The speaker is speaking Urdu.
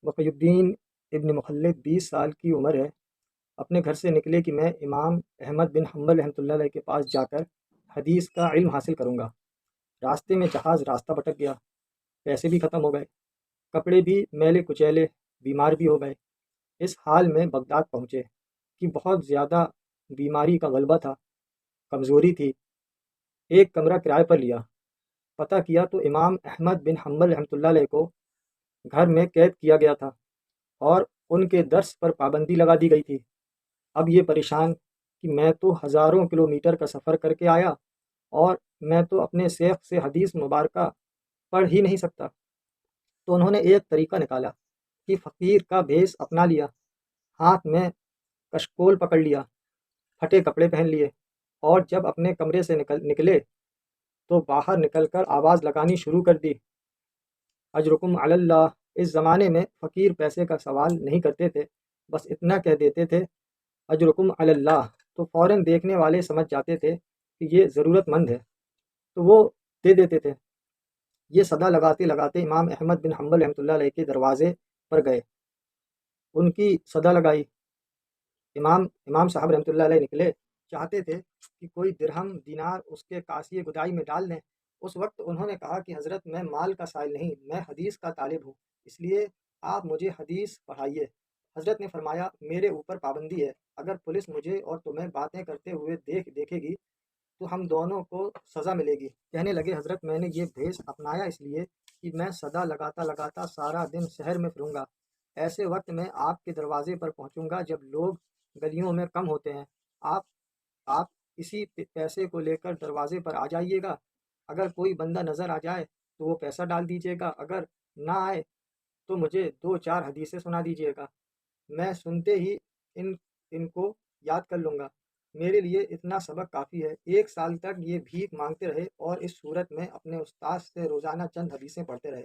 وقی الدین ابن مخلد 20 سال کی عمر ہے۔ اپنے گھر سے نکلے کہ میں امام احمد بن حنبل رحمۃ اللہ علیہ کے پاس جا کر حدیث کا علم حاصل کروں گا۔ راستے میں جہاز راستہ بھٹک گیا، پیسے بھی ختم ہو گئے، کپڑے بھی میلے کچیلے، بیمار بھی ہو گئے۔ اس حال میں بغداد پہنچے کہ بہت زیادہ بیماری کا غلبہ تھا، کمزوری تھی۔ ایک کمرہ کرائے پر لیا، پتہ کیا تو امام احمد بن حنبل رحمۃ اللہ علیہ کو گھر میں قید کیا گیا تھا اور ان کے درس پر پابندی لگا دی گئی تھی۔ اب یہ پریشان کہ میں تو ہزاروں کلومیٹر کا سفر کر کے آیا اور میں تو اپنے شیخ سے حدیث مبارکہ پڑھ ہی نہیں سکتا۔ تو انہوں نے ایک طریقہ نکالا کہ فقیر کا بھیس اپنا لیا، ہاتھ میں کشکول پکڑ لیا، پھٹے کپڑے پہن لیے، اور جب اپنے کمرے سے نکلے تو باہر نکل کر آواز لگانی شروع کر دی، اجرکم علی اللہ۔ اس زمانے میں فقیر پیسے کا سوال نہیں کرتے تھے، بس اتنا کہہ دیتے تھے اجرکم علی اللہ، تو فوراً دیکھنے والے سمجھ جاتے تھے کہ یہ ضرورت مند ہے، تو وہ دے دیتے تھے۔ یہ صدا لگاتے لگاتے امام احمد بن حنبل رحمۃ اللہ علیہ کے دروازے پر گئے، ان کی صدا لگائی۔ امام صاحب رحمۃ اللہ علیہ نکلے، چاہتے تھے کہ کوئی درہم دینار اس کے کاسیے گدائی میں ڈال دیں۔ اس وقت انہوں نے کہا کہ حضرت میں مال کا سائل نہیں، میں حدیث کا طالب ہوں، اس لیے آپ مجھے حدیث پڑھائیے۔ حضرت نے فرمایا میرے اوپر پابندی ہے، اگر پولیس مجھے اور تمہیں باتیں کرتے ہوئے دیکھے گی تو ہم دونوں کو سزا ملے گی۔ کہنے لگے حضرت میں نے یہ بھیس اپنایا اس لیے کہ میں صدا لگاتا لگاتا سارا دن شہر میں پھروں گا، ایسے وقت میں آپ کے دروازے پر پہنچوں گا جب لوگ گلیوں میں کم ہوتے ہیں۔ آپ اسی پیسے کو لے کر دروازے پر آ جائیے گا، اگر کوئی بندہ نظر آ جائے تو وہ پیسہ ڈال دیجیے گا، اگر نہ آئے تو مجھے 2-4 حدیثیں سنا دیجیے گا، میں سنتے ہی ان کو یاد کر لوں گا، میرے لیے اتنا سبق کافی ہے۔ 1 سال تک یہ بھیک مانگتے رہے اور اس صورت میں اپنے استاد سے روزانہ چند حدیثیں پڑھتے رہے۔